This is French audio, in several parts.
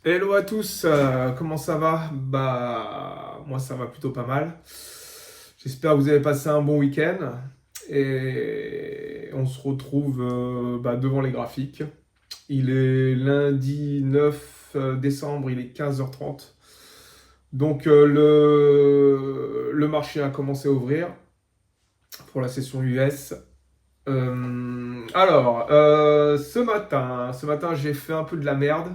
Hello à tous, comment ça va? Bah, moi ça va plutôt pas mal. J'espère que vous avez passé un bon week-end et on se retrouve devant les graphiques. Il est lundi 9 décembre, il est 15h30. Donc le marché a commencé à ouvrir pour la session US. Ce matin j'ai fait un peu de la merde.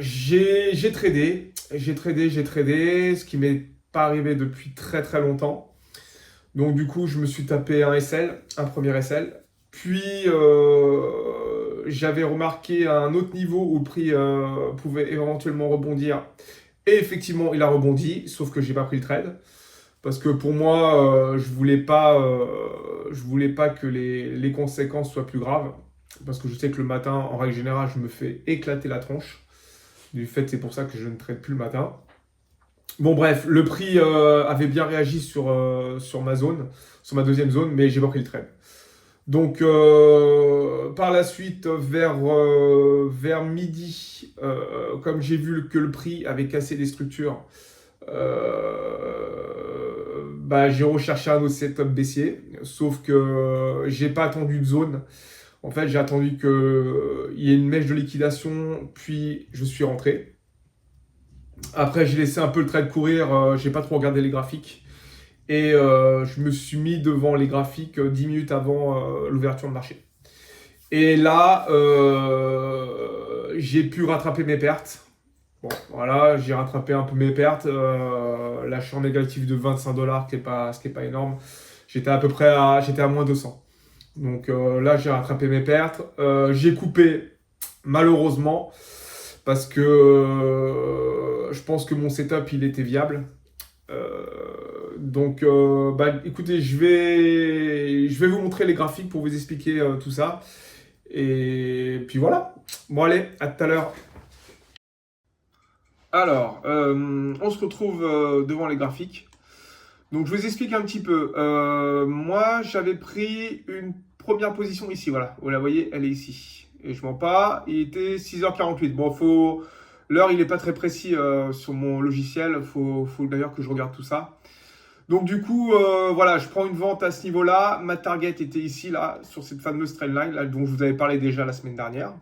J'ai tradé, ce qui m'est pas arrivé depuis très très longtemps. Donc du coup, je me suis tapé un SL, un premier SL. Puis j'avais remarqué à un autre niveau où le prix pouvait éventuellement rebondir. Et effectivement, il a rebondi, sauf que j'ai pas pris le trade. Parce que pour moi, je voulais pas que les conséquences soient plus graves. Parce que je sais que le matin, en règle générale, je me fais éclater la tronche. Du fait, c'est pour ça que je ne trade plus le matin. Bon, bref, le prix avait bien réagi sur ma zone, sur ma deuxième zone, mais j'ai pas pris le trade. Donc, par la suite, vers midi, comme j'ai vu que le prix avait cassé les structures, j'ai recherché un autre setup baissier. Sauf que j'ai pas attendu de zone. En fait, j'ai attendu qu'il y ait une mèche de liquidation, puis je suis rentré. Après, j'ai laissé un peu le trade courir, j'ai pas trop regardé les graphiques. Et je me suis mis devant les graphiques 10 minutes avant l'ouverture de marché. Et là, j'ai pu rattraper mes pertes. Bon, voilà, j'ai rattrapé un peu mes pertes. Là, je suis en négatif de 25 dollars, ce qui est pas énorme. J'étais à moins 200. Donc là, j'ai rattrapé mes pertes. J'ai coupé, malheureusement, parce que je pense que mon setup, il était viable. Écoutez, je vais vous montrer les graphiques pour vous expliquer tout ça. Et puis voilà. Bon, allez, à tout à l'heure. Alors, on se retrouve devant les graphiques. Donc, je vous explique un petit peu. Moi, j'avais pris une première position ici. Voilà, vous la voyez, elle est ici. Et je mens pas, il était 6h48. Bon, l'heure, il n'est pas très précis sur mon logiciel. Faut d'ailleurs que je regarde tout ça. Donc du coup, voilà, je prends une vente à ce niveau-là. Ma target était ici, là, sur cette fameuse trendline, là, dont je vous avais parlé déjà la semaine dernière.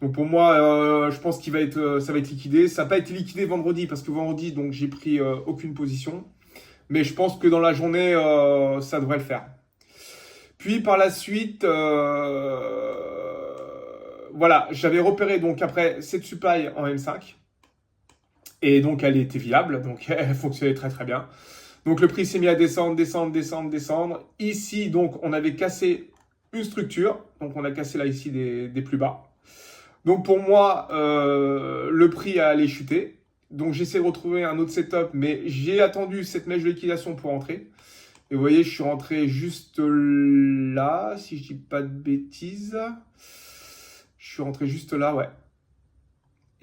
Donc pour moi, je pense ça va être liquidé. Ça n'a pas été liquidé vendredi, parce que vendredi, donc j'ai pris aucune position. Mais je pense que dans la journée, ça devrait le faire. Puis par la suite, voilà, j'avais repéré donc après cette supply en M5. Et donc elle était viable, donc elle fonctionnait très très bien. Donc le prix s'est mis à descendre, descendre, descendre, descendre. Ici, donc, on avait cassé une structure. Donc on a cassé là ici des plus bas. Donc pour moi, le prix a allé chuter. Donc j'essaie de retrouver un autre setup, mais j'ai attendu cette mèche de liquidation pour entrer. Et vous voyez, je suis rentré juste là, si je dis pas de bêtises. Je suis rentré juste là, ouais.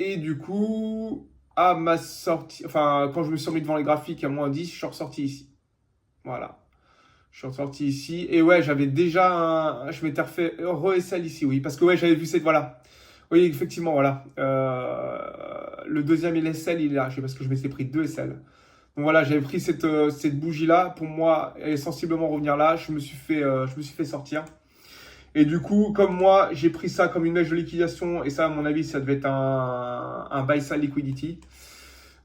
Et du coup, à ma sortie, enfin, quand je me suis remis devant les graphiques à -10, je suis ressorti ici. Voilà. Je suis ressorti ici. Et ouais, j'avais déjà je m'étais refait re-SL ici, oui. Parce que ouais, j'avais vu cette. Voilà. Oui, effectivement, voilà. Le deuxième LSL, il est là. Je sais parce que je m'étais pris deux SL. Donc voilà, j'avais pris cette bougie-là. Pour moi, elle est sensiblement revenir là. Je me suis fait sortir. Et du coup, comme moi, j'ai pris ça comme une mèche de liquidation. Et ça, à mon avis, ça devait être un buy side liquidity.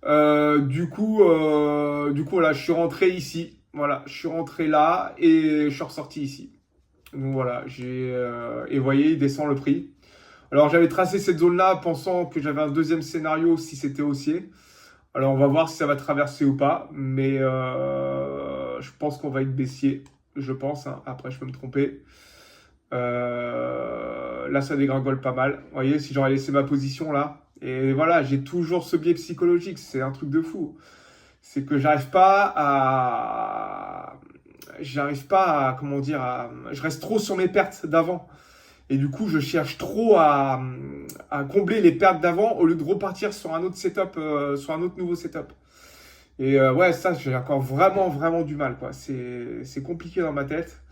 Du coup, voilà, je suis rentré ici. Voilà, je suis rentré là et je suis ressorti ici. Donc voilà, et vous voyez, il descend le prix. Alors j'avais tracé cette zone-là pensant que j'avais un deuxième scénario si c'était haussier. Alors on va voir si ça va traverser ou pas, mais je pense qu'on va être baissier, je pense, hein. Après je peux me tromper. Là ça dégringole pas mal. Vous voyez, si j'aurais laissé ma position là. Et voilà, j'ai toujours ce biais psychologique, c'est un truc de fou. C'est que j'arrive pas à, comment dire, je reste trop sur mes pertes d'avant. Et du coup, je cherche trop à combler les pertes d'avant au lieu de repartir sur un autre setup, sur un autre nouveau setup. Et ouais, ça, j'ai encore vraiment, vraiment du mal, quoi. C'est compliqué dans ma tête.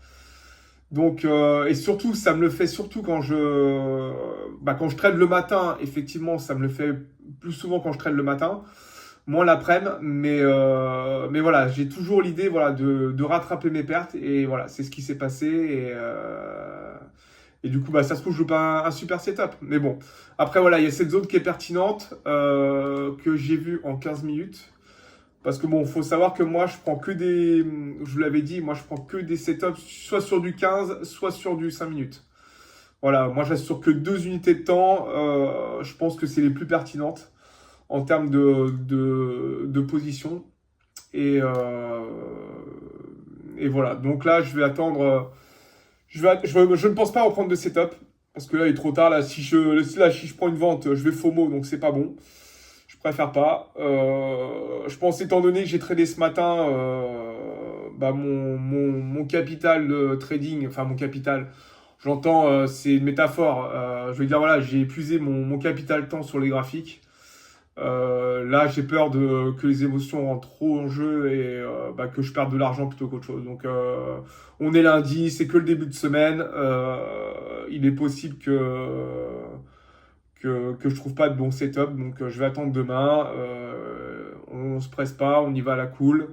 Donc, et surtout, ça me le fait surtout quand je trade le matin. Effectivement, ça me le fait plus souvent quand je trade le matin, moins l'après-midi. Mais voilà, j'ai toujours l'idée, voilà, de rattraper mes pertes. Et voilà, c'est ce qui s'est passé. Et du coup, bah, ça se trouve, je joue pas un super setup. Mais bon, après, voilà, il y a cette zone qui est pertinente, que j'ai vue en 15 minutes. Parce que bon, faut savoir que moi, je prends que je vous l'avais dit, moi, je prends que des setups, soit sur du 15, soit sur du 5 minutes. Voilà, moi, je reste sur que 2 unités de temps. Je pense que c'est les plus pertinentes en termes de position. Et, euh, et voilà. Donc là, je vais attendre. Je ne pense pas reprendre de setup. Parce que là, il est trop tard. Là, si je prends une vente, je vais FOMO, donc c'est pas bon. Je préfère pas. Je pense, étant donné que j'ai tradé ce matin, mon capital de trading, enfin mon capital, j'entends, c'est une métaphore. Je veux dire, voilà, j'ai épuisé mon capital temps sur les graphiques. Là, j'ai peur que les émotions rentrent trop en jeu et que je perde de l'argent plutôt qu'autre chose. Donc, on est lundi, c'est que le début de semaine. Il est possible que je trouve pas de bon setup. Donc, je vais attendre demain. On se presse pas, on y va à la cool.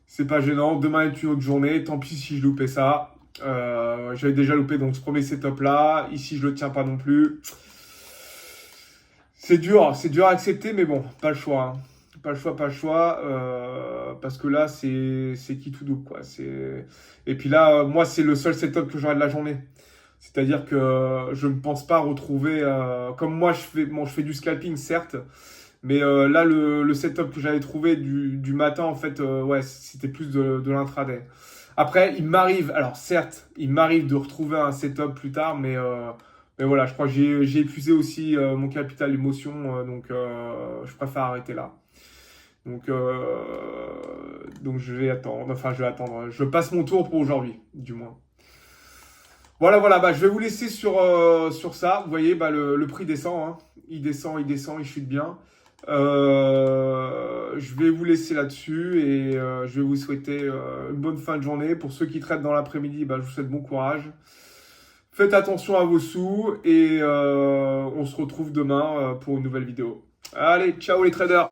C'est pas gênant. Demain est une autre journée. Tant pis si je loupais ça. J'avais déjà loupé donc ce premier setup là. Ici, je le tiens pas non plus. C'est dur à accepter, mais bon, pas le choix, hein. Pas le choix, pas le choix. Parce que là, c'est qui tout double, quoi. Et puis là, moi, c'est le seul setup que j'aurai de la journée. C'est-à-dire que je ne pense pas retrouver. Comme moi, je fais du scalping, certes. Mais là, le setup que j'avais trouvé du matin, en fait, ouais, c'était plus de l'intraday. Après, il m'arrive, alors certes, il m'arrive de retrouver un setup plus tard, mais voilà, je crois que j'ai épuisé aussi mon capital émotion, donc je préfère arrêter là. Donc, je vais attendre, enfin, je vais attendre. Je passe mon tour pour aujourd'hui, du moins. Voilà, voilà, bah, je vais vous laisser sur ça. Vous voyez, bah, le prix descend, hein. Il descend, il chute bien. Je vais vous laisser là-dessus et je vais vous souhaiter une bonne fin de journée. Pour ceux qui traitent dans l'après-midi, bah, je vous souhaite bon courage. Faites attention à vos sous et on se retrouve demain pour une nouvelle vidéo. Allez, ciao les traders!